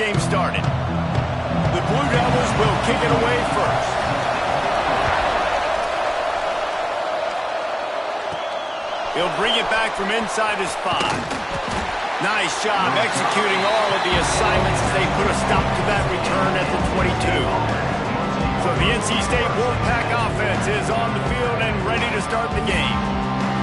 game started. The Blue Devils will kick it away first. He'll bring it back from inside his 5. Nice job executing all of the assignments as they put a stop to that return at the 22. So the NC State Wolfpack offense is on the field and ready to start the game.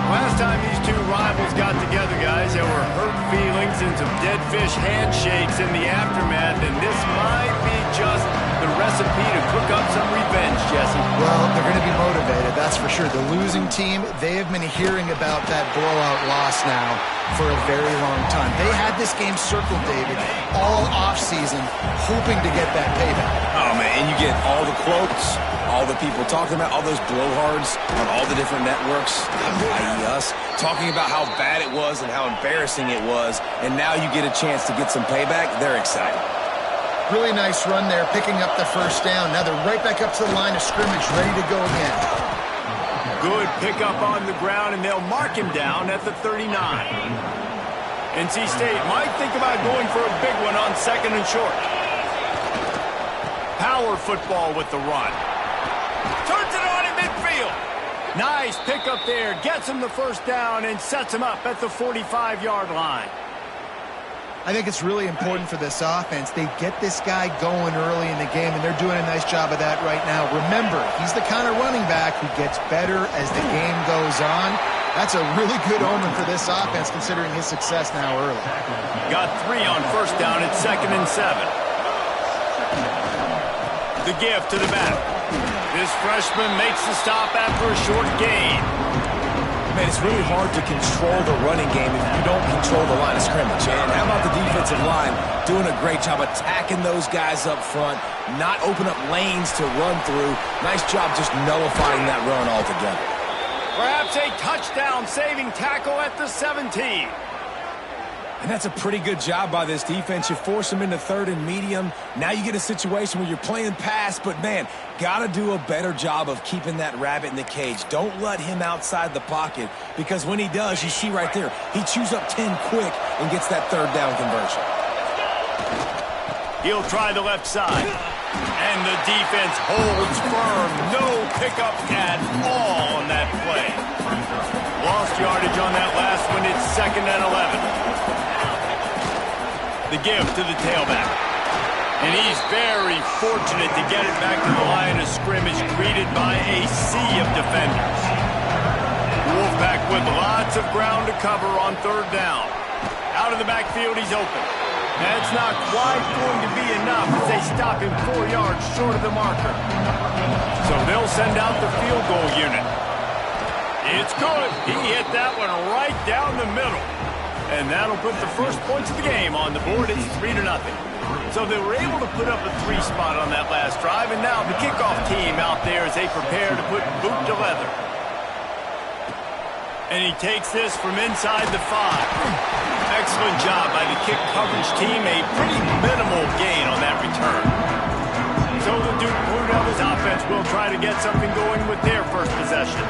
Last time these two rivals got together, guys, there were hurt feelings and some dead fish handshakes in the aftermath, and this might be just the recipe to cook up some revenge, Jesse. Well, they're going to be motivated, that's for sure. The losing team, they have been hearing about that blowout loss now for a very long time. They had this game circled, David, all offseason, hoping to get that payback. Oh, man, and you get all the quotes, all the people talking about, all those blowhards on all the different networks, i.e. us, talking about how bad it was and how embarrassing it was, and now you get a chance to get some payback. They're excited. Really nice run there, picking up the first down. Now they're right back up to the line of scrimmage, ready to go again. Good pickup on the ground, and they'll mark him down at the 39. NC State might think about going for a big one on 2nd and short. Power football with the run. Turns it on in midfield. Nice pickup there. Gets him the first down and sets him up at the 45-yard line. I think it's really important for this offense. They get this guy going early in the game, and they're doing a nice job of that right now. Remember, he's the kind of running back who gets better as the game goes on. That's a really good omen for this offense, considering his success now early. Got 3 on first down at 2nd and 7. The give to the back. This freshman makes the stop after a short gain. Man, it's really hard to control the running game if you don't control the line of scrimmage. And how about the defensive line doing a great job attacking those guys up front, not open up lanes to run through. Nice job just nullifying that run altogether. Perhaps a touchdown-saving tackle at the 17. And that's a pretty good job by this defense. You force them into 3rd and medium. Now you get a situation where you're playing pass, but, man, got to do a better job of keeping that rabbit in the cage. Don't let him outside the pocket, because when he does, you see right there, he chews up 10 quick and gets that 3rd down conversion. He'll try the left side. And the defense holds firm. No pickup at all on that play. Lost yardage on that last one. It's 2nd and 11. The give to the tailback. And he's very fortunate to get it back to the line of scrimmage, greeted by a sea of defenders. Wolfpack with lots of ground to cover on 3rd down. Out of the backfield, he's open. That's not quite going to be enough as they stop him 4 yards short of the marker. So they'll send out the field goal unit. It's good. He hit that one right down the middle. And that'll put the first points of the game on the board. It's 3-0. So they were able to put up a 3 spot on that last drive, and now the kickoff team out there as they prepare to put boot to leather. And he takes this from inside the 5. Excellent job by the kick coverage team. A pretty minimal gain on that return. So the Duke Blue Devils offense will try to get something going with their first possession.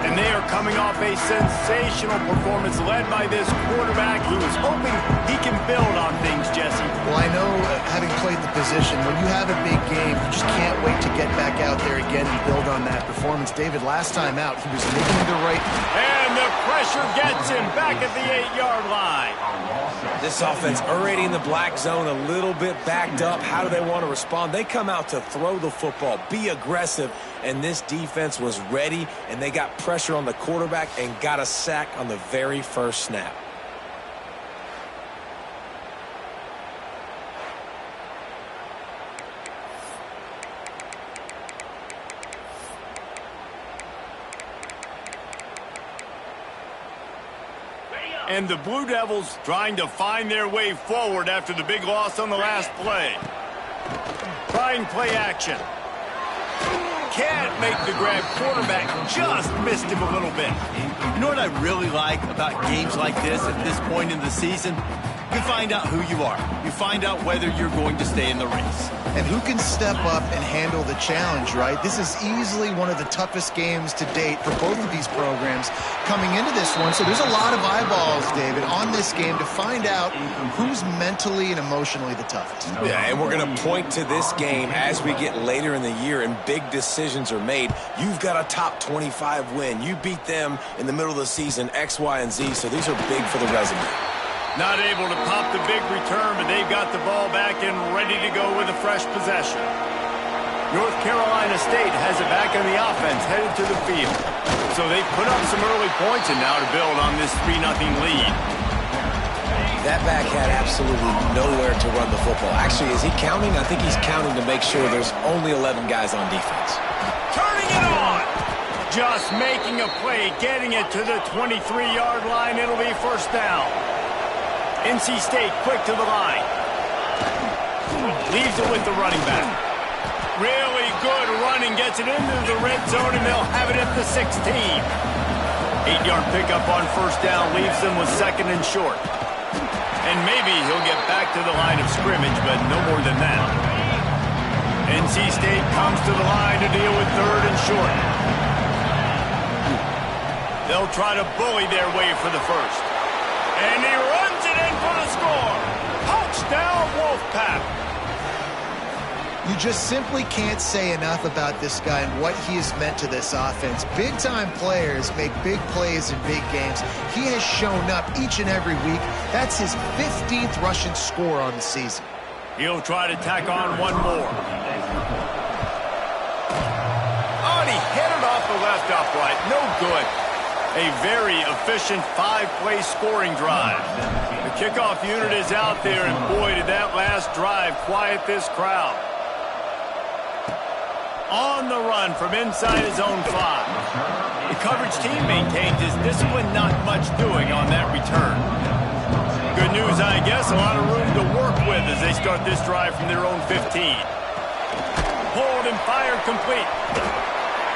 And they are coming off a sensational performance led by this quarterback who is hoping he can build on things, Jesse. Well, I know, having played the position, when you have a big game, you just can't wait to get back out there again and build on that performance. David, last time out, he was making the right... And the pressure gets him back at the 8-yard line. This offense already in the black zone, a little bit backed up. How do they want to respond? They come out to throw the football, be aggressive, and this defense was ready, and they got pressure on the quarterback and got a sack on the very first snap. And the Blue Devils trying to find their way forward after the big loss on the last play. Trying play action. Can't make the grab. Quarterback just missed him a little bit. You know what I really like about games like this at this point in the season? You find out who you are. You find out whether you're going to stay in the race. And who can step up and handle the challenge, right? This is easily one of the toughest games to date for both of these programs coming into this one. So there's a lot of eyeballs, David, on this game to find out who's mentally and emotionally the toughest. Yeah, and we're going to point to this game as we get later in the year and big decisions are made. You've got a top 25 win. You beat them in the middle of the season, X, Y, and Z, so these are big for the resume. Not able to pop the big return, but they've got the ball back and ready to go with a fresh possession. North Carolina State has it back in the offense, headed to the field. So they put up some early points and now to build on this 3-0 lead. That back had absolutely nowhere to run the football. Actually, is he counting? I think he's counting to make sure there's only 11 guys on defense. Turning it on! Just making a play, getting it to the 23-yard line. It'll be first down. NC State quick to the line. Leaves it with the running back. Really good running. Gets it into the red zone, and they'll have it at the 16. 8-yard pickup on first down. Leaves them with second and short. And maybe he'll get back to the line of scrimmage, but no more than that. NC State comes to the line to deal with third and short. They'll try to bully their way for the first. And he runs it in for the score. Touchdown, Wolfpack. You just simply can't say enough about this guy and what he has meant to this offense. Big-time players make big plays in big games. He has shown up each and every week. That's his 15th rushing score on the season. He'll try to tack on one more. Oh, and he hit it off the left upright. No good. A very efficient 5-play scoring drive. The kickoff unit is out there, and boy, did that last drive quiet this crowd. On the run from inside his own 5. The coverage team maintains his discipline, not much doing on that return. Good news, I guess, a lot of room to work with as they start this drive from their own 15. Pulled and fired complete.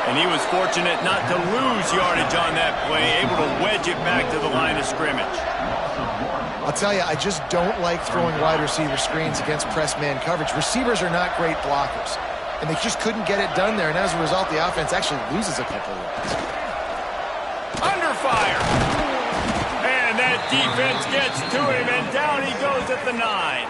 And he was fortunate not to lose yardage on that play, able to wedge it back to the line of scrimmage. I'll tell you, I just don't like throwing wide receiver screens against press man coverage. Receivers are not great blockers, and they just couldn't get it done there, and as a result, the offense actually loses a couple of yards. Under fire! And that defense gets to him, and down he goes at the 9.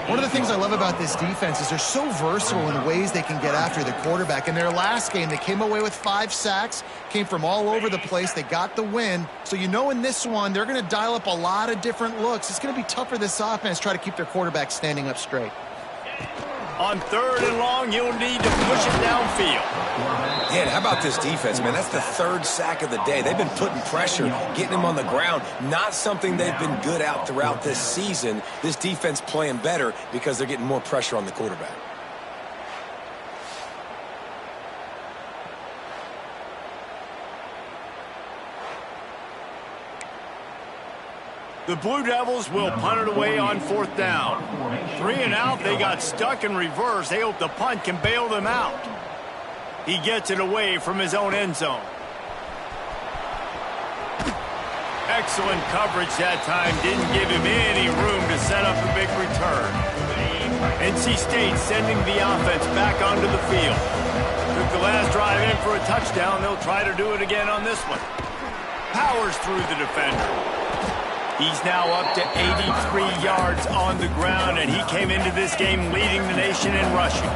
One of the things I love about this defense is they're so versatile in the ways they can get after the quarterback. In their last game, they came away with 5 sacks, came from all over the place. They got the win. So you know in this one, they're going to dial up a lot of different looks. It's going to be tough for this offense to try to keep their quarterback standing up straight. On third and long, you'll need to push it downfield. Yeah, and how about this defense, man? That's the 3rd sack of the day. They've been putting pressure, getting him on the ground. Not something they've been good at throughout this season. This defense playing better because they're getting more pressure on the quarterback. The Blue Devils will punt it away on 4th down. 3 and out, they got stuck in reverse. They hope the punt can bail them out. He gets it away from his own end zone. Excellent coverage that time. Didn't give him any room to set up a big return. NC State sending the offense back onto the field. Took the last drive in for a touchdown. They'll try to do it again on this one. Powers through the defender. He's now up to 83 yards on the ground, and he came into this game leading the nation in rushing.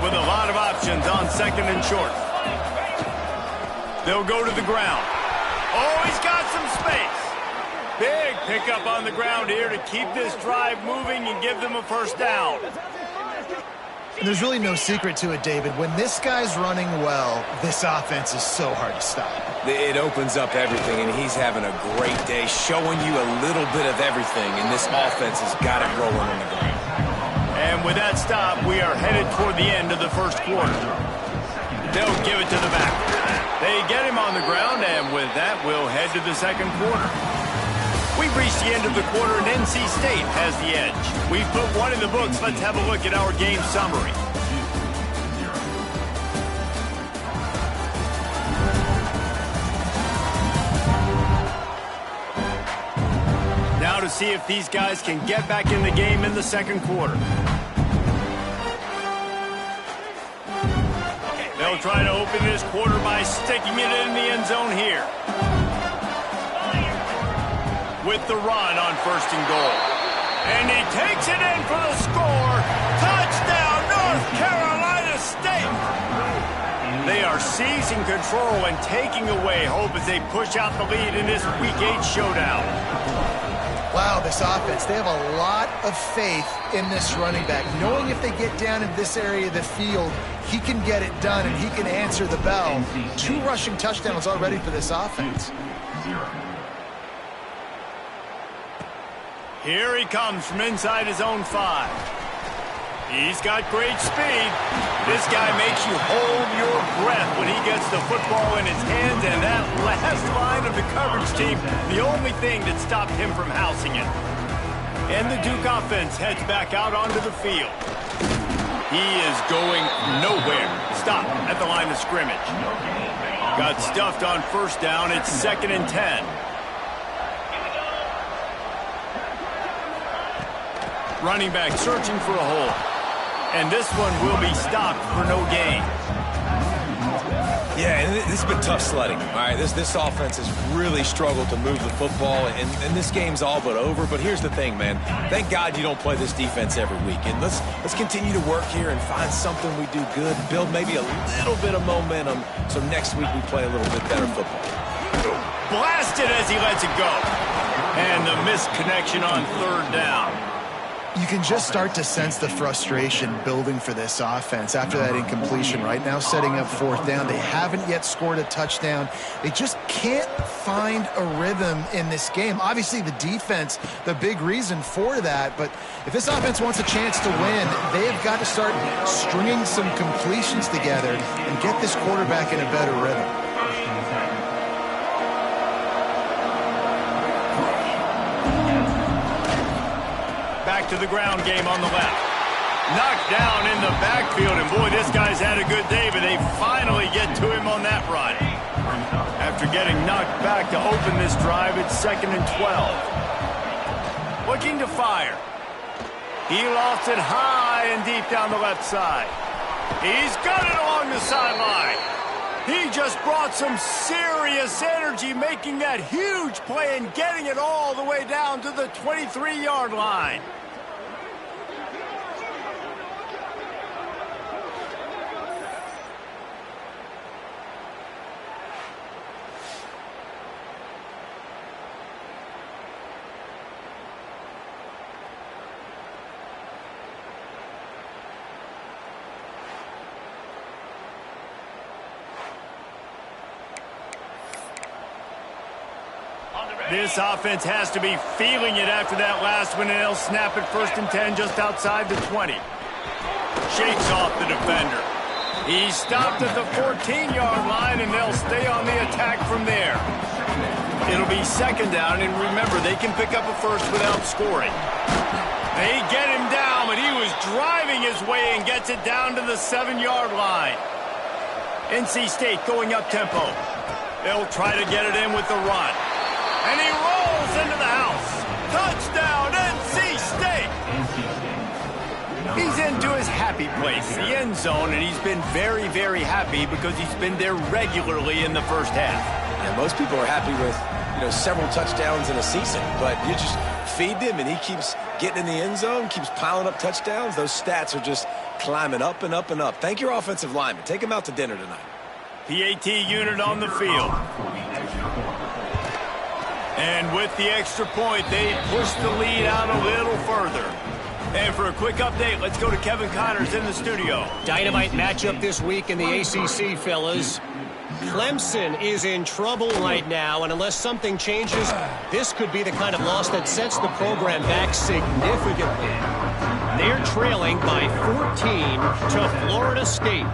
With a lot of options on 2nd and short. They'll go to the ground. Oh, he's got some space. Big pickup on the ground here to keep this drive moving and give them a first down. And there's really no secret to it, David. When this guy's running well, this offense is so hard to stop. It opens up everything, and he's having a great day, showing you a little bit of everything, and this offense has got it rolling on the ground. And with that stop, we are headed toward the end of the first quarter. They'll give it to the back. They get him on the ground, and with that, we'll head to the second quarter. We've reached the end of the quarter, and NC State has the edge. We've put one in the books. Let's have a look at our game summary. Now to see if these guys can get back in the game in the second quarter. They'll try to open this quarter by sticking it in the end zone here. With the run on 1st and goal. And he takes it in for the score. Touchdown, North Carolina State. They are seizing control and taking away hope as they push out the lead in this Week 8 showdown. Wow, this offense, they have a lot of faith in this running back. Knowing if they get down in this area of the field, he can get it done and he can answer the bell. 2 rushing touchdowns already for this offense. Here he comes from inside his own 5. He's got great speed. This guy makes you hold your breath when he gets the football in his hands, and that last line of the coverage team, the only thing that stopped him from housing it. And the Duke offense heads back out onto the field. He is going nowhere. Stop at the line of scrimmage. Got stuffed on 1st down. It's 2nd and 10. Running back searching for a hole. And this one will be stopped for no gain. Yeah, and this has been tough sledding. All right, this offense has really struggled to move the football, and this game's all but over. But here's the thing, man. Thank God you don't play this defense every week. And let's continue to work here and find something we do good, build maybe a little bit of momentum so next week we play a little bit better football. Blasted as he lets it go. And the missed connection on 3rd down. You can just start to sense the frustration building for this offense after that incompletion. Right now setting up 4th down. They haven't yet scored a touchdown. They just can't find a rhythm in this game. Obviously the defense, the big reason for that, but if this offense wants a chance to win, they've got to start stringing some completions together and get this quarterback in a better rhythm. Back to the ground game on the left. Knocked down in the backfield, and boy, this guy's had a good day, but they finally get to him on that run. After getting knocked back to open this drive, it's 2nd and 12. Looking to fire. He lost it high and deep down the left side. He's got it along the sideline. He just brought some serious energy, making that huge play and getting it all the way down to the 23-yard line. This offense has to be feeling it after that last one, and they'll snap it 1st and 10 just outside the 20. Shakes off the defender. He's stopped at the 14-yard line, and they'll stay on the attack from there. It'll be 2nd down, and remember, they can pick up a first without scoring. They get him down, but he was driving his way and gets it down to the 7-yard line. NC State going up-tempo. They'll try to get it in with the run. And he rolls into the house. Touchdown, NC State. He's into his happy place, the end zone, and he's been very, very happy because he's been there regularly in the first half. Yeah, most people are happy with, several touchdowns in a season, but you just feed him and he keeps getting in the end zone, keeps piling up touchdowns. Those stats are just climbing up and up and up. Thank your offensive lineman. Take him out to dinner tonight. PAT unit on the field. And with the extra point, they push the lead out a little further. And for a quick update, let's go to Kevin Connors in the studio. Dynamite matchup this week in the ACC, fellas. Clemson is in trouble right now, and unless something changes, this could be the kind of loss that sets the program back significantly. They're trailing by 14 to Florida State.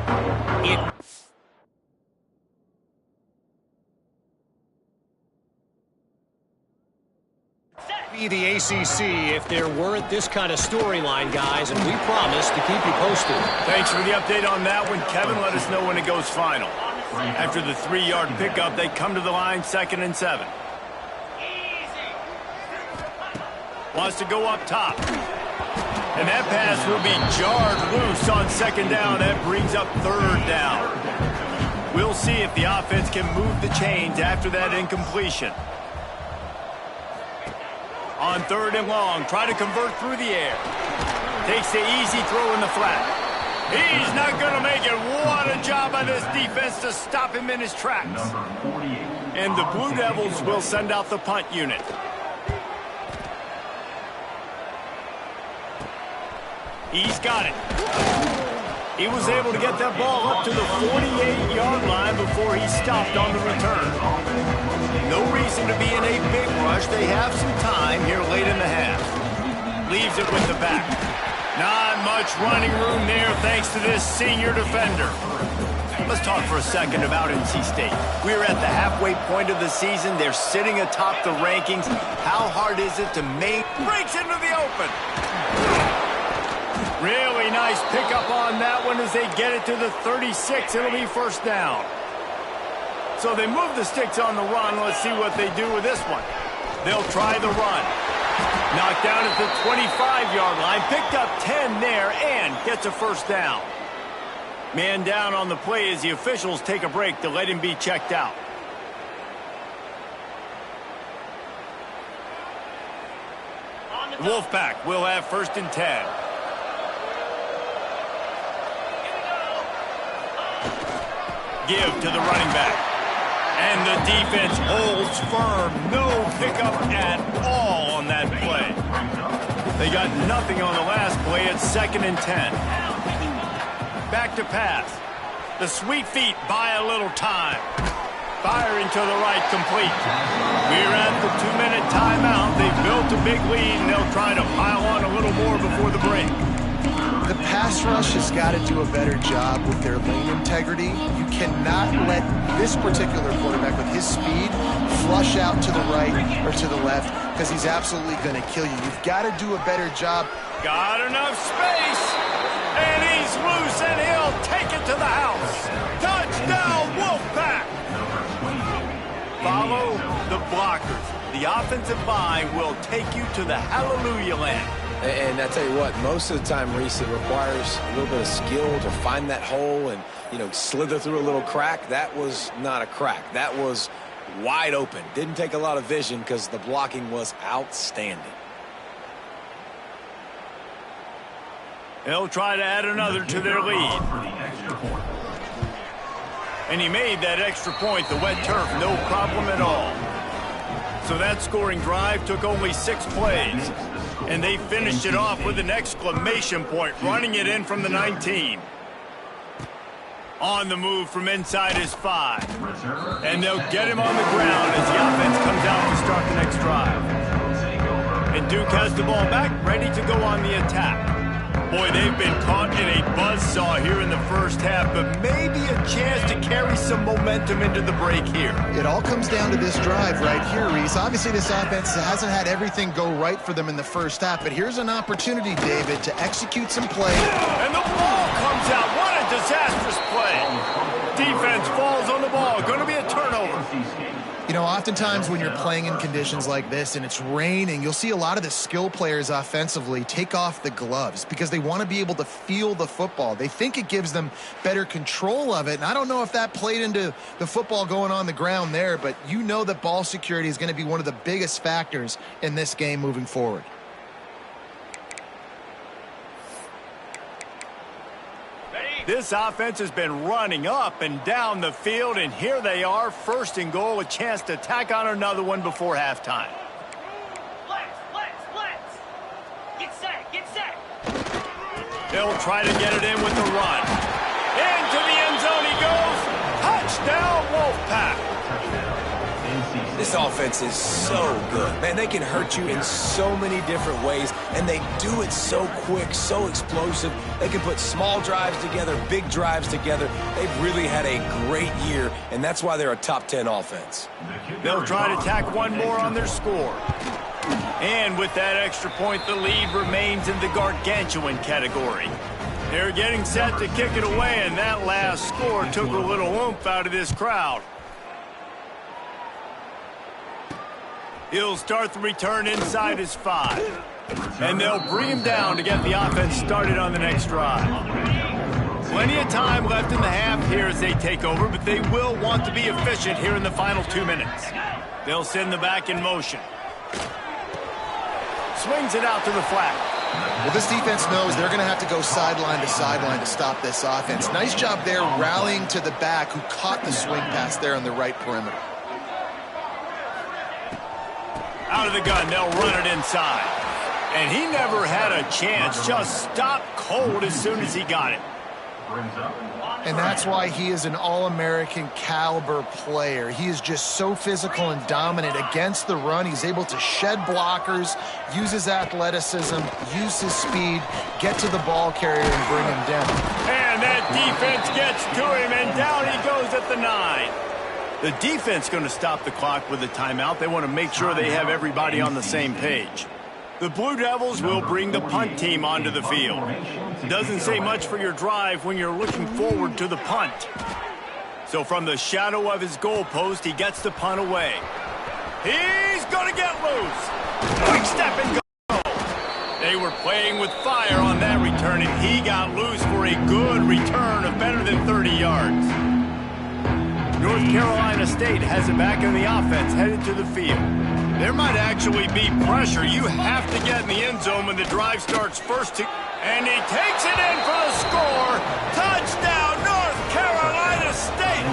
Be the ACC if there weren't this kind of storyline, guys, and we promise to keep you posted. Thanks for the update on that one, Kevin. Let us know when it goes final. After the 3-yard pickup, they come to the line, 2nd and 7. Wants to go up top. And that pass will be jarred loose on 2nd down. That brings up 3rd down. We'll see if the offense can move the chains after that incompletion. On 3rd and long, try to convert through the air. Takes the easy throw in the flat. He's not going to make it. What a job by this defense to stop him in his tracks. And the Blue Devils will send out the punt unit. He's got it. He was able to get that ball up to the 48-yard line before he stopped on the return. No reason to be in a big rush. They have some time here late in the half. Leaves it with the back. Not much running room there thanks to this senior defender. Let's talk for a second about NC State. We're at the halfway point of the season. They're sitting atop the rankings. How hard is it to make... Breaks into the open. Really nice pickup on that one as they get it to the 36. It'll be 1st down. So they move the sticks on the run. Let's see what they do with this one. They'll try the run. Knocked down at the 25-yard line. Picked up 10 there and gets a 1st down. Man down on the play as the officials take a break to let him be checked out. The Wolfpack will have 1st and 10. Give to the running back. And the defense holds firm. No pickup at all on that play. They got nothing on the last play. It's 2nd and 10. Back to pass. The sweet feet buy a little time. Firing to the right, complete. We're at the 2-minute timeout. They've built a big lead, and they'll try to pile on a little more before the break. The pass rush has got to do a better job with their lane integrity. You cannot let this particular quarterback with his speed flush out to the right or to the left because he's absolutely going to kill you. You've got to do a better job. Got enough space, and he's loose, and he'll take it to the house. Touchdown, Wolfpack! Follow the blockers. The offensive line will take you to the hallelujah land. And I tell you what, most of the time, Reese, it requires a little bit of skill to find that hole and, slither through a little crack. That was not a crack. That was wide open. Didn't take a lot of vision because the blocking was outstanding. They'll try to add another to their lead. And he made that extra point, the wet turf, no problem at all. So that scoring drive took only 6 plays. And they finished it off with an exclamation point, running it in from the 19. On the move from inside his 5. And they'll get him on the ground as the offense comes out to start the next drive. And Duke has the ball back, ready to go on the attack. Boy, they've been caught in a buzzsaw here in the first half, but maybe a chance to carry some momentum into the break here. It all comes down to this drive right here, Reese. Obviously, this offense hasn't had everything go right for them in the first half, but here's an opportunity, David, to execute some play. And the ball comes out. What a disastrous play. Defense falls on the ball. Going to be a turnover. Oftentimes when you're playing in conditions like this and it's raining, you'll see a lot of the skill players offensively take off the gloves because they want to be able to feel the football. They think it gives them better control of it, and I don't know if that played into the football going on the ground there, but that ball security is going to be one of the biggest factors in this game moving forward. This offense has been running up and down the field, and here they are, 1st and goal, a chance to tack on another one before halftime. Get set. They'll try to get it in with the run. Into the end zone he goes. Touchdown, Wolfpack. This This offense is so good. Man, they can hurt you in so many different ways, and they do it so quick, so explosive. They can put small drives together, big drives together. They've really had a great year, and that's why they're a top 10 offense. They'll try to tack one more on their score. And with that extra point, the lead remains in the gargantuan category. They're getting set to kick it away, and that last score took a little oomph out of this crowd. He'll start the return inside his 5. And they'll bring him down to get the offense started on the next drive. Plenty of time left in the half here as they take over, but they will want to be efficient here in the final 2 minutes. They'll send the back in motion. Swings it out to the flat. Well, this defense knows they're going to have to go sideline to stop this offense. Nice job there rallying to the back who caught the swing pass there on the right perimeter. Out of the gun, they'll run it inside. And he never had a chance, just stopped cold as soon as he got it. And that's why he is an All-American caliber player. He is just so physical and dominant against the run. He's able to shed blockers, use his athleticism, use his speed, get to the ball carrier and bring him down. And that defense gets to him, and down he goes at the 9. The defense going to stop the clock with a timeout. They want to make sure they have everybody on the same page. The Blue Devils will bring the punt team onto the field. Doesn't say much for your drive when you're looking forward to the punt. So from the shadow of his goalpost, he gets the punt away. He's going to get loose. Quick step and go. They were playing with fire on that return, and he got loose for a good return of better than 30 yards. North Carolina State has it back in the offense, headed to the field. There might actually be pressure. You have to get in the end zone when the drive starts first. And he takes it in for the score. Touchdown, North Carolina State.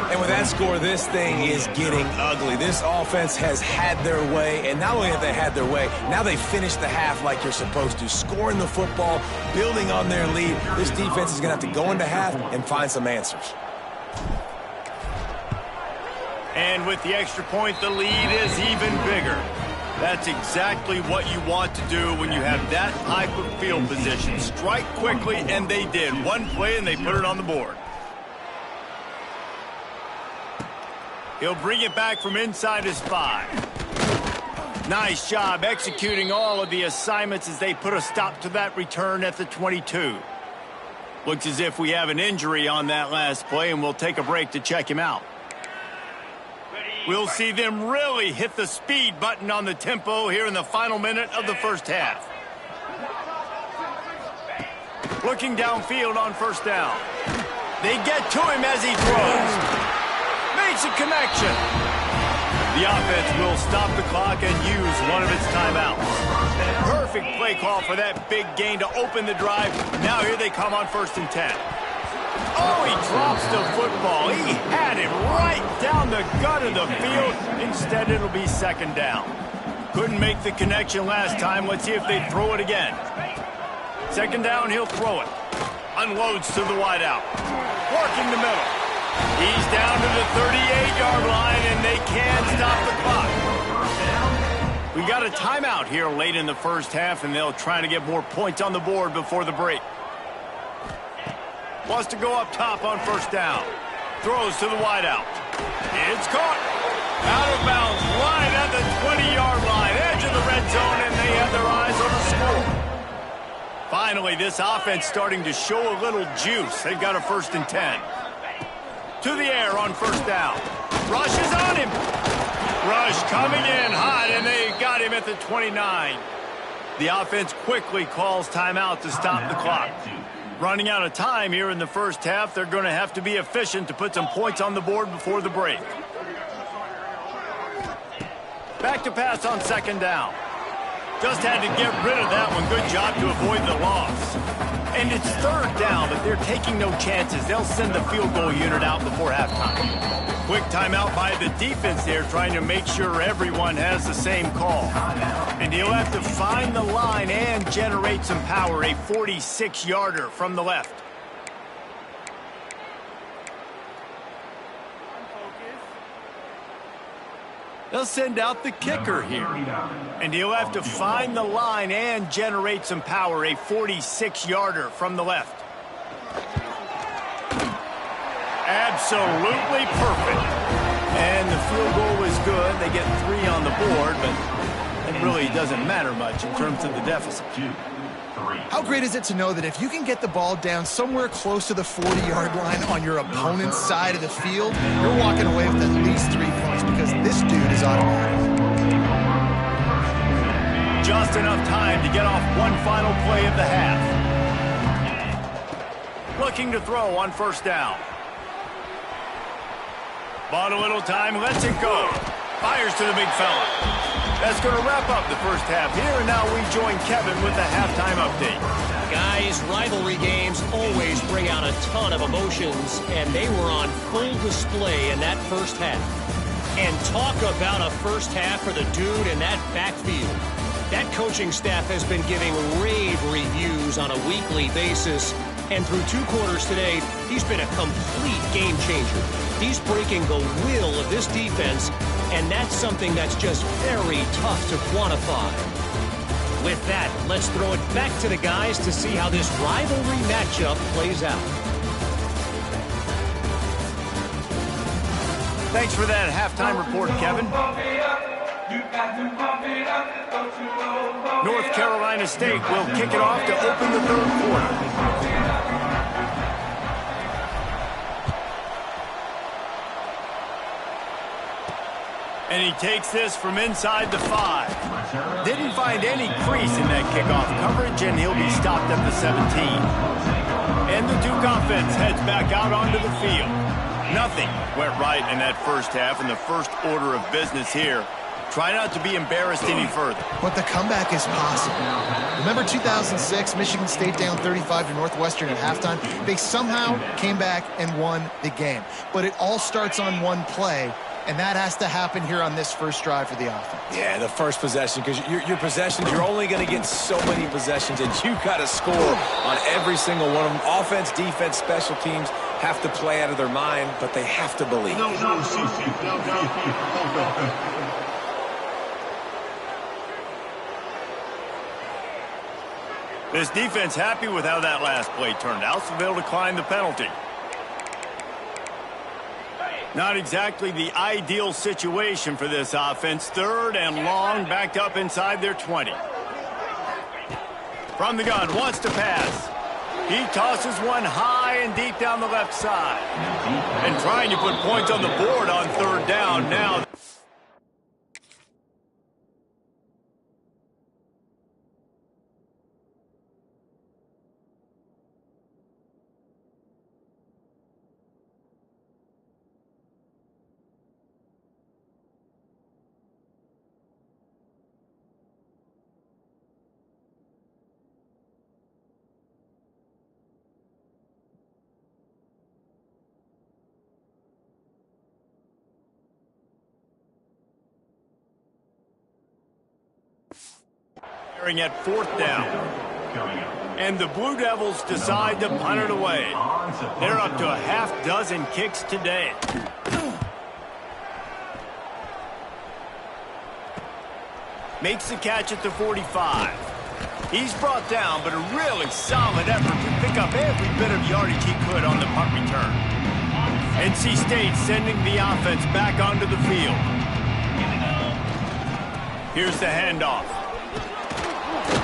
And with that score, this thing is getting ugly. This offense has had their way, and not only have they had their way, now they finished the half like you're supposed to, scoring the football, building on their lead. This defense is going to have to go into half and find some answers. And with the extra point, the lead is even bigger. That's exactly what you want to do when you have that type of field position. Strike quickly, and they did. One play, and they put it on the board. He'll bring it back from inside his 5. Nice job executing all of the assignments as they put a stop to that return at the 22. Looks as if we have an injury on that last play, and we'll take a break to check him out. We'll see them really hit the speed button on the tempo here in the final minute of the first half. Looking downfield on first down. They get to him as he throws. Makes a connection. The offense will stop the clock and use one of its timeouts. Perfect play call for that big gain to open the drive. Now here they come on 1st and 10. Oh, he drops the football. He had it right down the gut of the field. Instead, it'll be 2nd down. Couldn't make the connection last time. Let's see if they throw it again. 2nd down, he'll throw it. Unloads to the wideout. Working the middle. He's down to the 38-yard line, and they can't stop the clock. We got a timeout here late in the first half, and they'll try to get more points on the board before the break. Wants to go up top on 1st down. Throws to the wideout. It's caught. Out of bounds, right at the 20-yard line. Edge of the red zone, and they have their eyes on the score. Finally, this offense starting to show a little juice. They've got a 1st and 10. To the air on 1st down. Rush is on him. Rush coming in hot, and they got him at the 29. The offense quickly calls timeout to stop the clock. Running out of time here in the first half. They're going to have to be efficient to put some points on the board before the break. Back to pass on 2nd down. Just had to get rid of that one. Good job to avoid the loss. And it's 3rd down, but they're taking no chances. They'll send the field goal unit out before halftime. Quick timeout by the defense there, trying to make sure everyone has the same call. And he'll have to find the line and generate some power. A 46-yarder from the left. They'll send out the kicker here. And he'll have to find the line and generate some power, a 46-yarder from the left. Absolutely perfect. And the field goal is good. They get 3 on the board, but it really doesn't matter much in terms of the deficit. How great is it to know that if you can get the ball down somewhere close to the 40-yard line on your opponent's side of the field, you're walking away with at least 3 points because this dude is automatic. Just enough time to get off one final play of the half. Looking to throw on first down. Bought a little time, lets it go. Fires to the big fella. That's going to wrap up the first half here, and now we join Kevin with the halftime update. Guys, rivalry games always bring out a ton of emotions, and they were on full display in that first half. And talk about a first half for the dude in that backfield. That coaching staff has been giving rave reviews on a weekly basis, and through 2 quarters today, he's been a complete game changer. He's breaking the will of this defense, and that's something that's just very tough to quantify. With that, let's throw it back to the guys to see how this rivalry matchup plays out. Thanks for that halftime report, Kevin. North Carolina State will kick it off to open the 3rd quarter. And he takes this from inside the 5. Didn't find any crease in that kickoff coverage, and he'll be stopped at the 17. And the Duke offense heads back out onto the field. Nothing went right in that first half, and the first order of business here. Try not to be embarrassed any further. But the comeback is possible. Remember 2006, Michigan State down 35 to Northwestern at halftime? They somehow came back and won the game. But it all starts on one play, and that has to happen here on this first drive for the offense. Yeah, the first possession, because your possessions, you're only going to get so many possessions, and you've got to score on every single one of them. Offense, defense, special teams have to play out of their mind, but they have to believe. This defense happy with how that last play turned out, so they'll decline the penalty. Not exactly the ideal situation for this offense. 3rd and long, backed up inside their 20. From the gun, wants to pass. He tosses one high and deep down the left side. And trying to put points on the board on 3rd down now. At 4th down. And the Blue Devils decide to punt it away. They're up to a half-dozen kicks today. Makes the catch at the 45. He's brought down, but a really solid effort to pick up every bit of yardage he could on the punt return. NC State sending the offense back onto the field. Here's the handoff.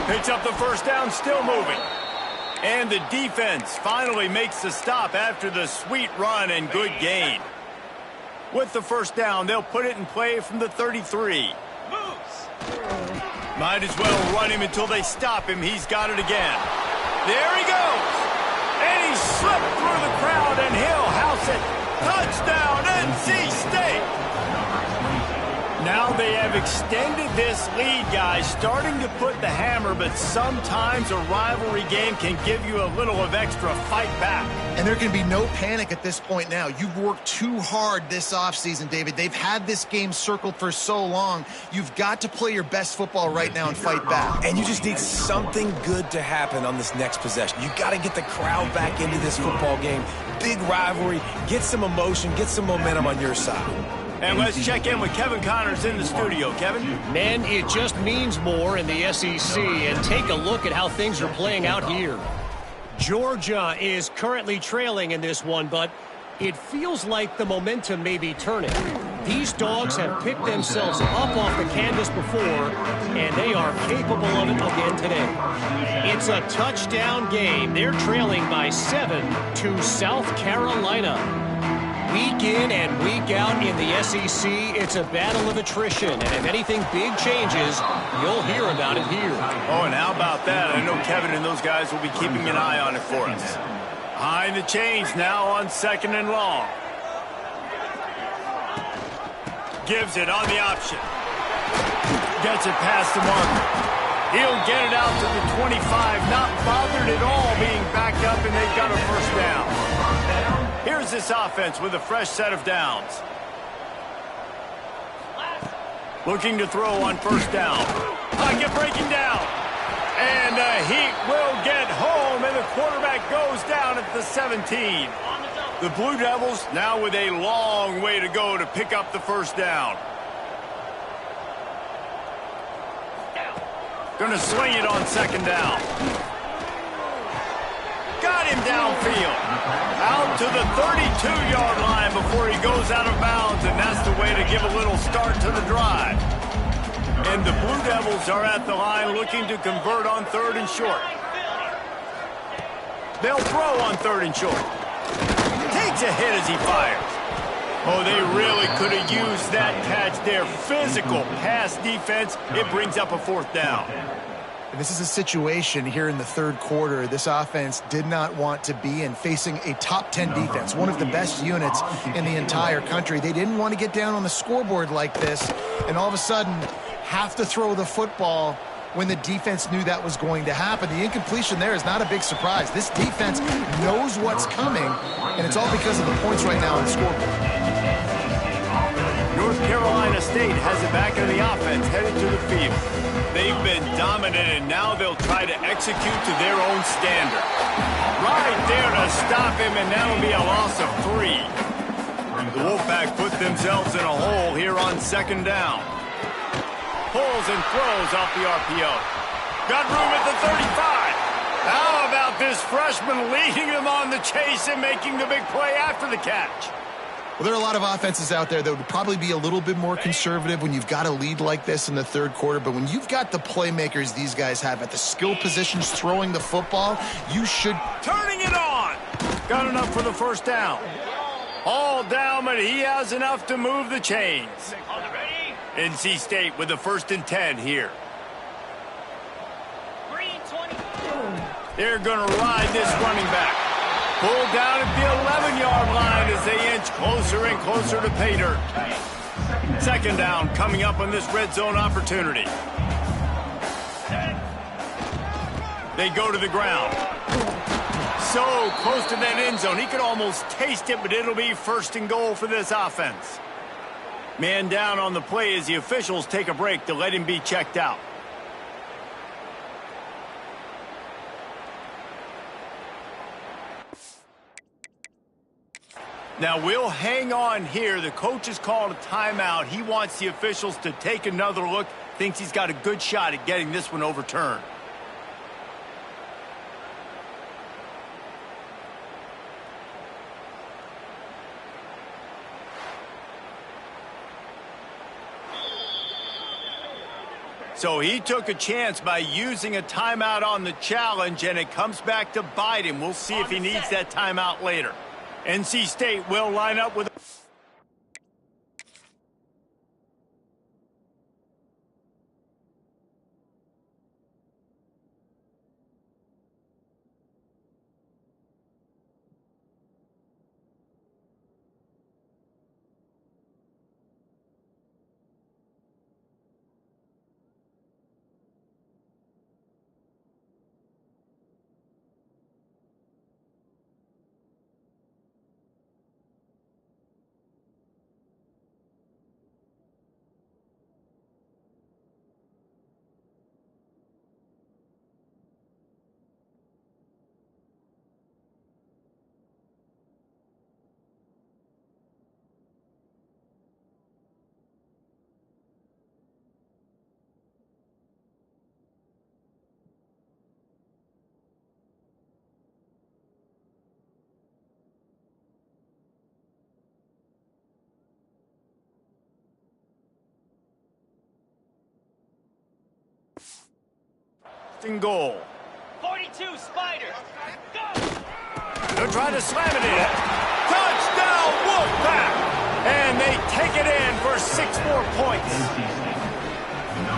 Picks up the first down, still moving. And the defense finally makes the stop after the sweet run and good gain. With the first down, they'll put it in play from the 33. Might as well run him until they stop him. He's got it again. There he goes. And he slipped through the crowd, and he'll house it. Touchdown, NC State. Now they have extended this lead, guys, starting to put the hammer, but sometimes a rivalry game can give you a little of extra fight back. And there can be no panic at this point now. You've worked too hard this offseason, David. They've had this game circled for so long. You've got to play your best football right now and fight back. And you just need something good to happen on this next possession. You got to get the crowd back into this football game. Big rivalry. Get some emotion. Get some momentum on your side. And let's check in with Kevin Connors in the studio. Kevin? Man, it just means more in the SEC. And take a look at how things are playing out here. Georgia is currently trailing in this one, but it feels like the momentum may be turning. These dogs have picked themselves up off the canvas before, and they are capable of it again today. It's a touchdown game. They're trailing by 7 to South Carolina. Week in and week out in the SEC, it's a battle of attrition. And if anything big changes, you'll hear about it here. Oh, and how about that? I know Kevin and those guys will be keeping an eye on it for us. Behind the chains now on 2nd and long. Gives it on the option. Gets it past the marker. He'll get it out to the 25. Not bothered at all being backed up, and they've got a first down. Here's this offense with a fresh set of downs. Looking to throw on first down. Pocket breaking down. And the Heat will get home, and the quarterback goes down at the 17. The Blue Devils now with a long way to go to pick up the first down. Gonna swing it on 2nd down. Got him downfield. Out to the 32-yard line before he goes out of bounds, and that's the way to give a little start to the drive. And the Blue Devils are at the line looking to convert on 3rd and short. They'll throw on 3rd and short. Takes a hit as he fires. Oh, they really could have used that catch there. Physical pass defense. It brings up a 4th down. This is a situation here in the 3rd quarter this offense did not want to be in, facing a top 10 defense, one of the best units in the entire country. They didn't want to get down on the scoreboard like this and all of a sudden have to throw the football when the defense knew that was going to happen. The incompletion there is not a big surprise. This defense knows what's coming, and it's all because of the points right now on the scoreboard. North Carolina State has it back in the offense, headed to the field. They've been dominant, and now they'll try to execute to their own standard. Right there to stop him, and that'll be a loss of 3. The Wolfpack put themselves in a hole here on 2nd down. Pulls and throws off the RPO. Got room at the 35. How about this freshman leading them on the chase and making the big play after the catch? Well, there are a lot of offenses out there that would probably be a little bit more conservative when you've got a lead like this in the 3rd quarter. But when you've got the playmakers these guys have at the skill positions throwing the football, you should... Turning it on! Got enough for the first down. All down, but he has enough to move the chains. NC State with the 1st and 10 here. They're going to ride this running back. Pulled down at the 11-yard line as they inch closer and closer to pay dirt. 2nd down coming up on this red zone opportunity. They go to the ground. So close to that end zone. He could almost taste it, but it'll be 1st and goal for this offense. Man down on the play as the officials take a break to let him be checked out. Now, we'll hang on here. The coach has called a timeout. He wants the officials to take another look. Thinks he's got a good shot at getting this one overturned. So he took a chance by using a timeout on the challenge, and it comes back to bite him. We'll see if he needs that timeout later. NC State will line up with... and goal. 42, Spider. Go! They're trying to slam it in. Touchdown, Wolfpack! And they take it in for 6 more points.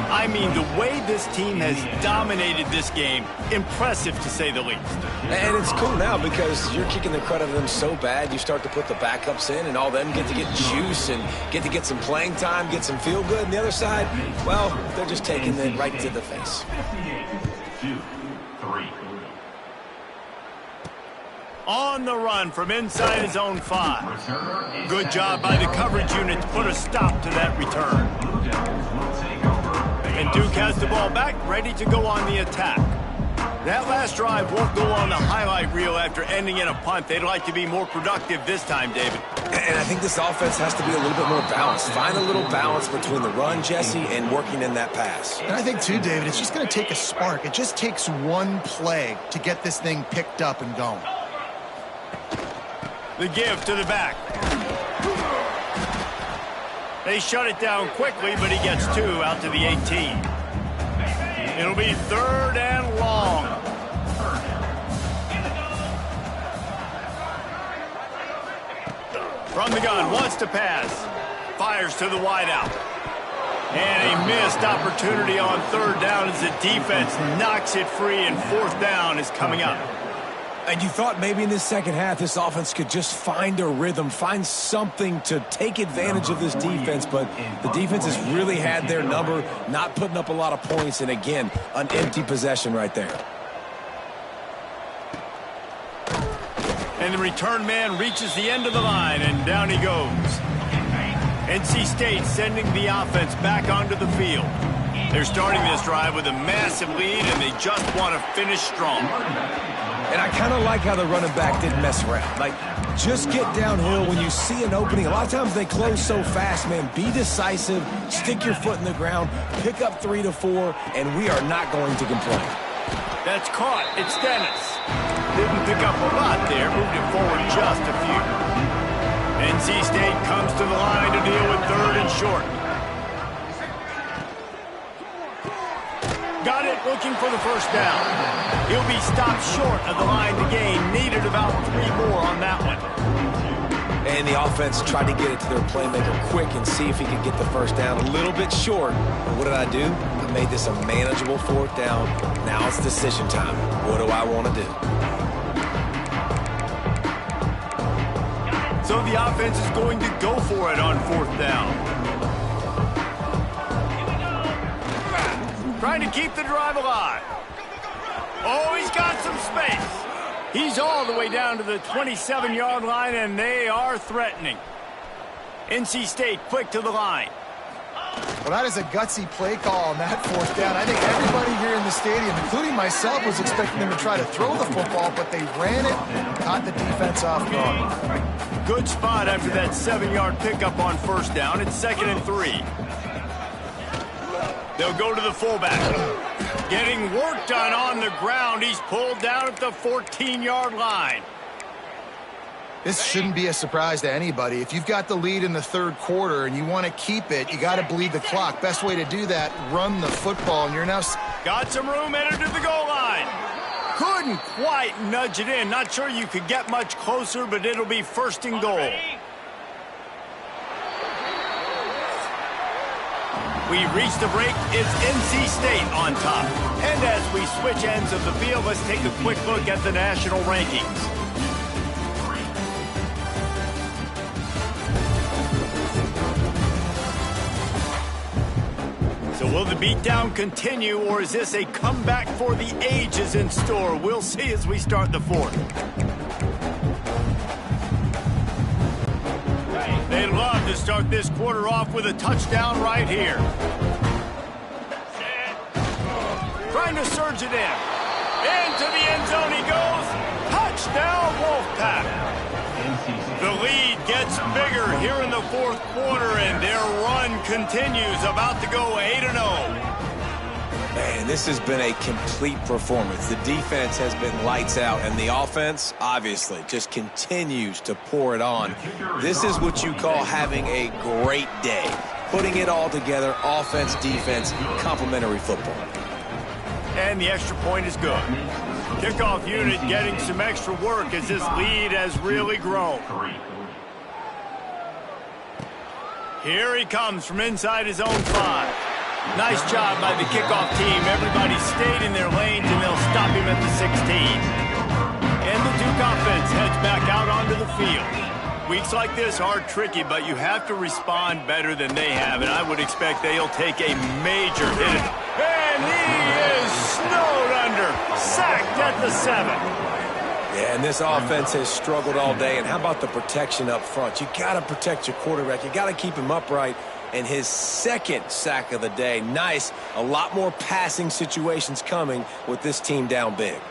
I mean, the way this team has dominated this game, impressive to say the least. And it's cool now because you're kicking the credit of them so bad, you start to put the backups in and all them get to get juice and get some playing time, get some feel good. And the other side, well, they're just taking it right to the face. 2-3. On the run from inside his own 5. Good job by the coverage unit to put a stop to that return. And Duke has the ball back, ready to go on the attack. That last drive won't go on the highlight reel after ending in a punt. They'd like to be more productive this time, David. And I think this offense has to be a little bit more balanced. Find a little balance between the run, Jesse, and working in that pass. And I think, too, David, it's just going to take a spark. It just takes one play to get this thing picked up and going. The give to the back. They shut it down quickly, but he gets 2 out to the 18. It'll be 3rd and long. From the gun, wants to pass. Fires to the wideout. And a missed opportunity on 3rd down as the defense knocks it free, and 4th down is coming up. And you thought maybe in this second half this offense could just find a rhythm, find something to take advantage of this defense, but the defense has really had their number, not putting up a lot of points, and again, an empty possession right there. And the return man reaches the end of the line, and down he goes. NC State sending the offense back onto the field. They're starting this drive with a massive lead, and they just want to finish strong. And I kind of like how the running back didn't mess around. Like, just get downhill when you see an opening. A lot of times they close so fast, man. Be decisive, stick your foot in the ground, pick up 3 to 4, and we are not going to complain. That's caught. It's Dennis. Didn't pick up a lot there. Moved it forward just a few. NC State comes to the line to deal with 3rd and short. Got it, looking for the 1st down. He'll be stopped short of the line to gain. Needed about 3 more on that one. And the offense tried to get it to their playmaker quick and see if he could get the 1st down. A little bit short. But what did I do? I made this a manageable 4th down. Now it's decision time. What do I want to do? So the offense is going to go for it on 4th down. Trying to keep the drive alive. Oh, he's got some space. He's all the way down to the 27-yard line, and they are threatening. NC State quick to the line. Well, that is a gutsy play call on that 4th down. I think everybody here in the stadium, including myself, was expecting them to try to throw the football, but they ran it, caught the defense off guard. Good spot after that 7-yard pickup on 1st down. It's 2nd and 3. They'll go to the fullback. Getting work done on the ground. He's pulled down at the 14-yard line. This shouldn't be a surprise to anybody. If you've got the lead in the 3rd quarter and you want to keep it, you got to bleed the clock. Best way to do that, run the football, and you're now... Got some room, headed to the goal line. Couldn't quite nudge it in. Not sure you could get much closer, but it'll be 1st and goal. We reach the break. It's NC State on top. And as we switch ends of the field, let's take a quick look at the national rankings. So will the beatdown continue, or is this a comeback for the ages in store? We'll see as we start the 4th. They'd love to start this quarter off with a touchdown right here. Trying to surge it in. Into the end zone he goes. Touchdown, Wolfpack. The lead gets bigger here in the 4th quarter, and their run continues. About to go 8-0. Man, this has been a complete performance. The defense has been lights out, and the offense, obviously, just continues to pour it on. This is what you call having a great day. Putting it all together, offense, defense, complementary football. And the extra point is good. Kickoff unit getting some extra work as this lead has really grown. Here he comes from inside his own 5. Nice job by the kickoff team. Everybody stayed in their lanes, and they'll stop him at the 16. And the Duke offense heads back out onto the field. Weeks like this are tricky, but you have to respond better than they have, and I would expect they'll take a major hit. And he is snowed under, sacked at the 7. Yeah, and this offense has struggled all day, and how about the protection up front? You got to protect your quarterback. You got to keep him upright, and his second sack of the day. Nice. A lot more passing situations coming with this team down big.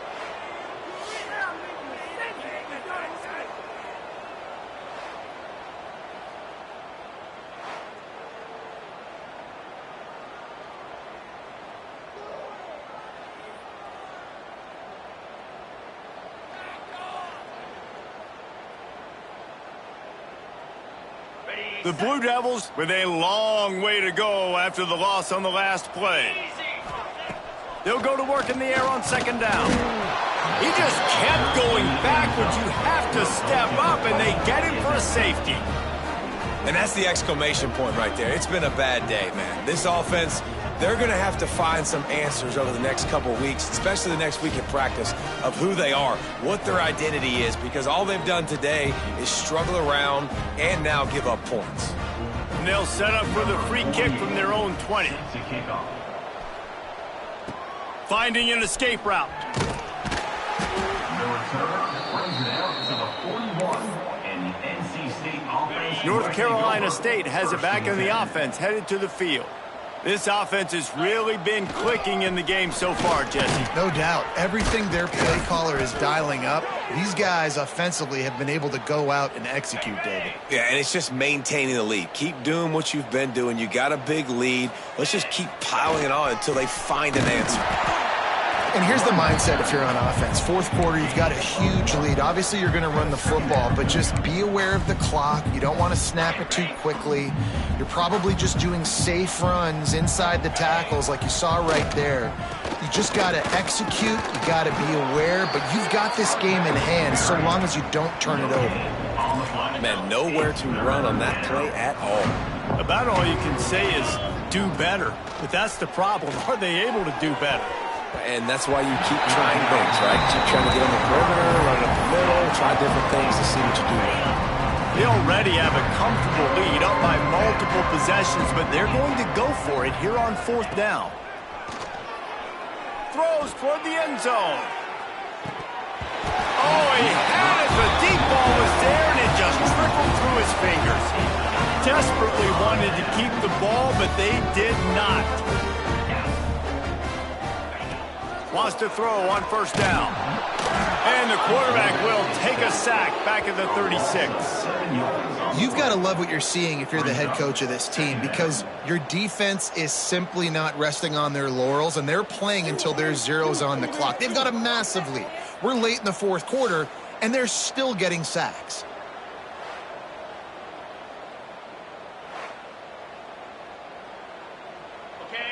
The Blue Devils with a long way to go after the loss on the last play. They'll go to work in the air on second down. He just kept going backwards. You have to step up, and they get him for a safety. And that's the exclamation point right there. It's been a bad day, man. This offense, they're going to have to find some answers over the next couple of weeks, especially the next week in practice, of who they are, what their identity is, because all they've done today is struggle around and now give up points. And they'll set up for the free kick from their own 20. Finding an escape route. North Carolina State has it back in the offense, headed to the field. This offense has really been clicking in the game so far, Jesse. No doubt. Everything their play caller is dialing up, these guys offensively have been able to go out and execute, David. Yeah, and it's just maintaining the lead. Keep doing what you've been doing. You got a big lead. Let's just keep piling it on until they find an answer. And here's the mindset if you're on offense. Fourth quarter, you've got a huge lead. Obviously, you're going to run the football, but just be aware of the clock. You don't want to snap it too quickly. You're probably just doing safe runs inside the tackles like you saw right there. You just got to execute. You got to be aware, but you've got this game in hand so long as you don't turn it over. Man, nowhere to run on that play at all. About all you can say is do better. But that's the problem. Are they able to do better? And that's why you keep trying things, right? Keep trying to get on the perimeter, run up the middle, try different things to see what you do. They already have a comfortable lead up by multiple possessions, but they're going to go for it here on fourth down. Throws toward the end zone. Oh, he had it. The deep ball was there, and it just trickled through his fingers. Desperately wanted to keep the ball, but they did not. Wants to throw on first down. And the quarterback will take a sack back at the 36. You've got to love what you're seeing if you're the head coach of this team, because your defense is simply not resting on their laurels, and they're playing until there's zeros on the clock. They've got a massive lead. We're late in the fourth quarter, and they're still getting sacks.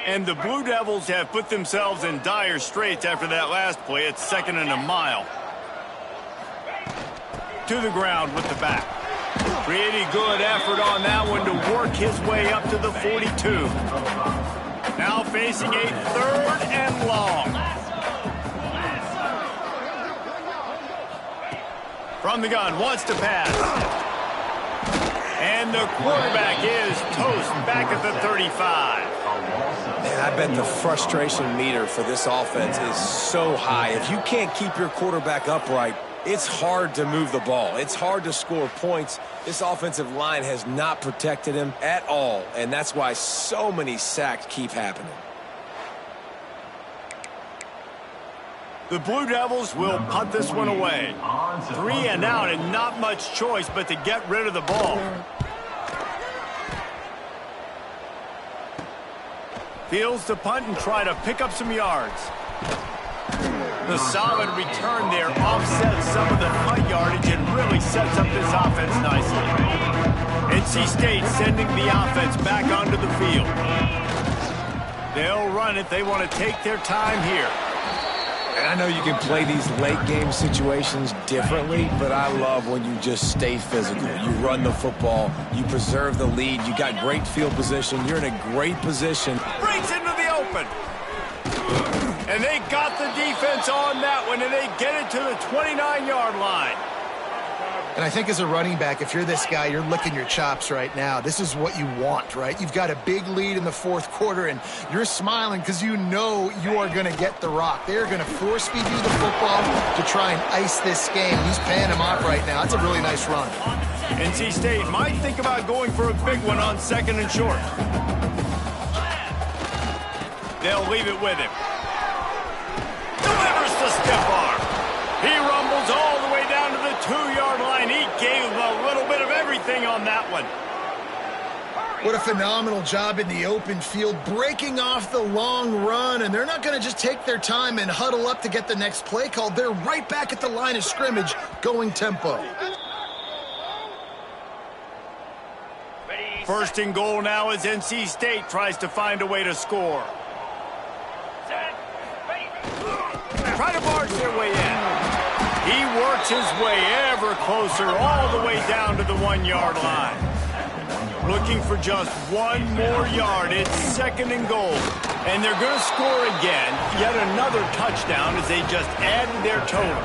And the Blue Devils have put themselves in dire straits after that last play. It's second and a mile. To the ground with the back. Pretty good effort on that one to work his way up to the 42. Now facing a third and long. From the gun, wants to pass. And the quarterback is toast back at the 35. Man, I bet the frustration meter for this offense is so high. If you can't keep your quarterback upright, it's hard to move the ball. It's hard to score points. This offensive line has not protected him at all, and that's why so many sacks keep happening. The Blue Devils will punt this one away. 3 and out, and not much choice but to get rid of the ball. Fields the punt and try to pick up some yards. The solid return there offsets some of the punt yardage and really sets up this offense nicely. NC State sending the offense back onto the field. They'll run it. They want to take their time here. And I know you can play these late game situations differently, but I love when you just stay physical. You run the football, you preserve the lead, you got great field position, you're in a great position. Breaks into the open. And they got the defense on that one, and they get it to the 29-yard line. And I think as a running back, if you're this guy, you're licking your chops right now. This is what you want, right? You've got a big lead in the fourth quarter, and you're smiling because you know you are going to get the rock. They're going to force feed you the football to try and ice this game. He's paying him off right now. That's a really nice run. NC State might think about going for a big one on 2nd and short. They'll leave it with him. Delivers the stiff arm. He rumbles all the way down to the 2-yard line. He gave a little bit of everything on that one. What a phenomenal job in the open field, breaking off the long run, and they're not going to just take their time and huddle up to get the next play called. They're right back at the line of scrimmage, going tempo. First and goal now as NC State tries to find a way to score. Try to barge their way in. He works his way ever closer all the way down to the 1-yard line. Looking for just one more yard. It's 2nd and goal. And they're going to score again. Yet another touchdown as they just added their total.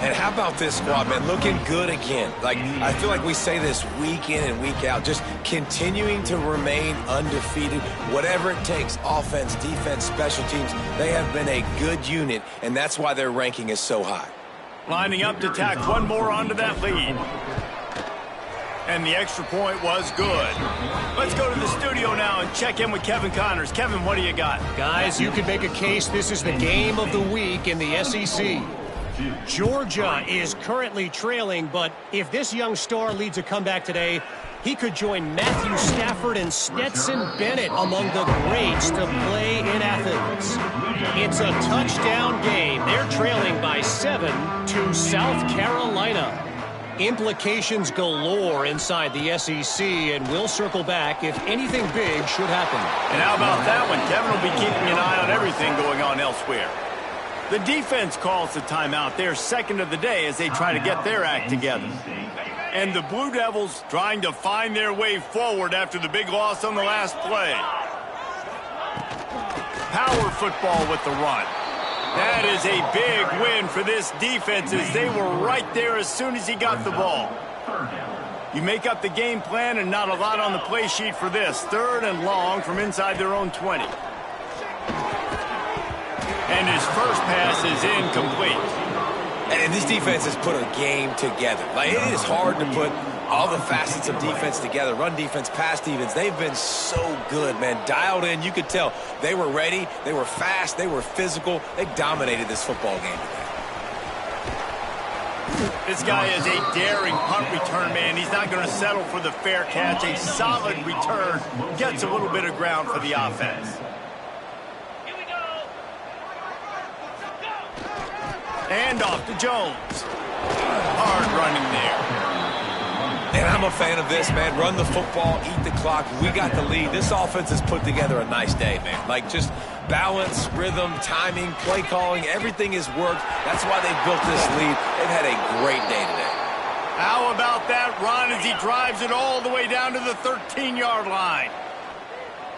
And how about this squad, man? Looking good again. Like, I feel like we say this week in and week out, just continuing to remain undefeated. Whatever it takes, offense, defense, special teams, they have been a good unit, and that's why their ranking is so high. Lining up to tack one more onto that lead. And the extra point was good. Let's go to the studio now and check in with Kevin Connors. Kevin, what do you got? Guys, you can make a case this is the game of the week in the SEC. Georgia is currently trailing, but if this young star leads a comeback today, he could join Matthew Stafford and Stetson Bennett among the greats to play in Athens. It's a touchdown game. They're trailing by 7 to South Carolina. Implications galore inside the SEC, and we'll circle back if anything big should happen. And how about that one? Kevin will be keeping an eye on everything going on elsewhere. The defense calls the timeout. They're second of the day as they try to get their act together. And the Blue Devils trying to find their way forward after the big loss on the last play. Power football with the run. That is a big win for this defense as they were right there as soon as he got the ball. You make up the game plan and not a lot on the play sheet for this. 3rd and long from inside their own 20. And his first pass is incomplete. And this defense has put a game together. Like, it is hard to put all the facets of defense together. Run defense, pass defense. They've been so good, man. Dialed in. You could tell they were ready. They were fast. They were physical. They dominated this football game today. This guy is a daring punt return man. He's not going to settle for the fair catch. A solid return. Gets a little bit of ground for the offense. And off to Jones. Hard running there. And I'm a fan of this, man. Run the football, eat the clock. We got the lead. This offense has put together a nice day, man. Like, just balance, rhythm, timing, play calling, everything has worked. That's why they built this lead. They've had a great day today. How about that run as he drives it all the way down to the 13-yard line?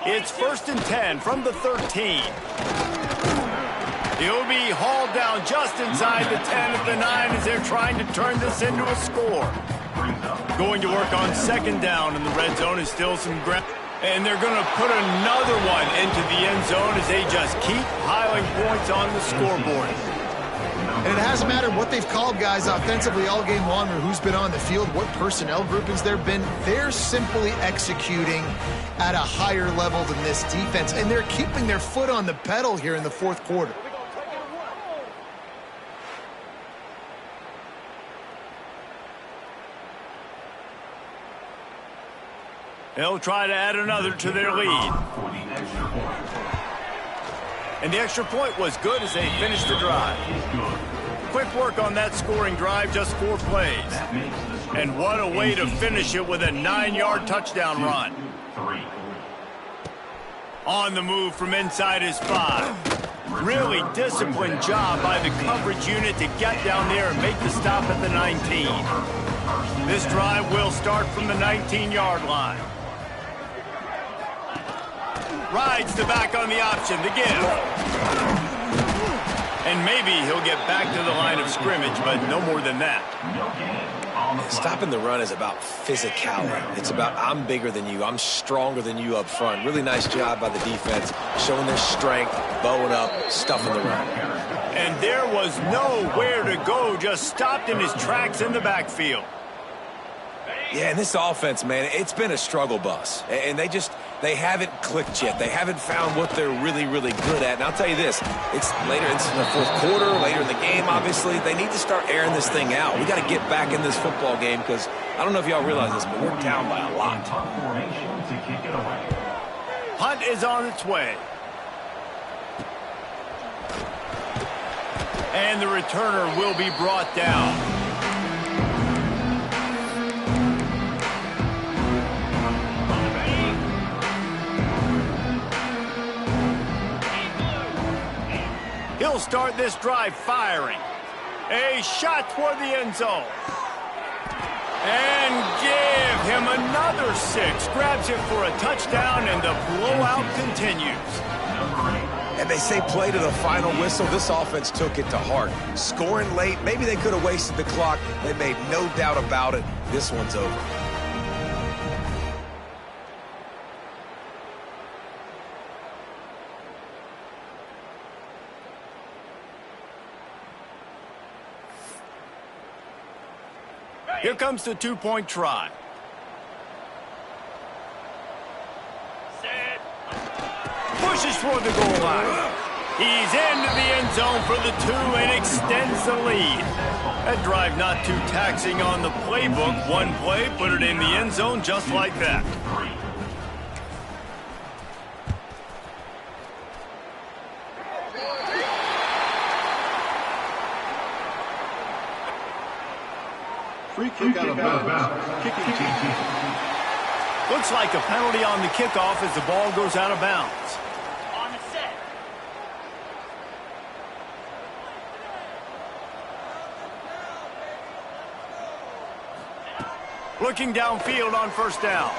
It's 1st and 10 from the 13. He'll be hauled down just inside the 10 at the 9 as they're trying to turn this into a score. Going to work on 2nd down in the red zone is still some ground. And they're going to put another one into the end zone as they just keep piling points on the scoreboard. And it hasn't mattered what they've called guys offensively all game long or who's been on the field, what personnel groupings there have been. They're simply executing at a higher level than this defense, and they're keeping their foot on the pedal here in the fourth quarter. They'll try to add another to their lead. And the extra point was good as they finished the drive. Quick work on that scoring drive, just 4 plays. And what a way to finish it with a 9-yard touchdown run. On the move from inside his 5. Really disciplined job by the coverage unit to get down there and make the stop at the 19. This drive will start from the 19-yard line. Rides the back on the option, the give. And maybe he'll get back to the line of scrimmage, but no more than that. Stopping the run is about physicality. It's about I'm bigger than you, I'm stronger than you up front. Really nice job by the defense, showing their strength, bowing up, stuffing the run. And there was nowhere to go, just stopped in his tracks in the backfield. Yeah, and this offense, man, it's been a struggle bus. And they haven't clicked yet. They haven't found what they're really, really good at. And I'll tell you this, it's later in the fourth quarter, later in the game, obviously. They need to start airing this thing out. We got to get back in this football game because I don't know if y'all realize this, but we're down by a lot. Hunt is on its way. And the returner will be brought down. He'll start this drive firing. A shot toward the end zone. And give him another 6. Grabs him for a touchdown, and the blowout continues. And they say play to the final whistle. This offense took it to heart. Scoring late, maybe they could have wasted the clock. They made no doubt about it. This one's over. Here comes the two-point try. Set. Pushes toward the goal line. He's into the end zone for the 2 and extends the lead. That drive not too taxing on the playbook. One play, put it in the end zone just like that. Free kick out of bounds. Kicking team. Looks like a penalty on the kickoff as the ball goes out of bounds. On the set. Looking downfield on first down.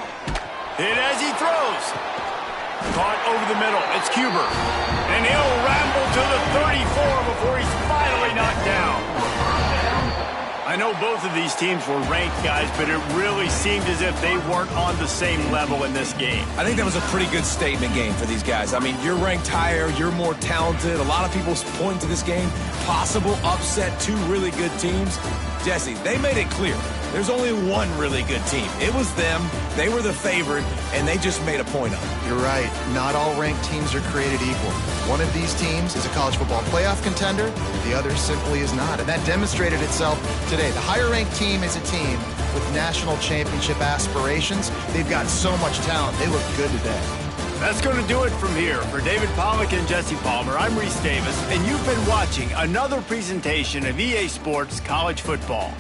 Hit as he throws. Caught over the middle. It's Cuber. And he'll ramble to the 34 before he's finally knocked down. I know both of these teams were ranked, guys, but it really seemed as if they weren't on the same level in this game. I think that was a pretty good statement game for these guys. I mean, you're ranked higher, you're more talented. A lot of people point to this game, possible upset, 2 really good teams. Jesse, they made it clear. There's only one really good team. It was them. They were the favorite, and they just made a point of it. You're right. Not all ranked teams are created equal. One of these teams is a college football playoff contender. The other simply is not. And that demonstrated itself today. The higher-ranked team is a team with national championship aspirations. They've got so much talent. They look good today. That's going to do it from here. For David Pollack and Jesse Palmer, I'm Reese Davis, and you've been watching another presentation of EA Sports College Football.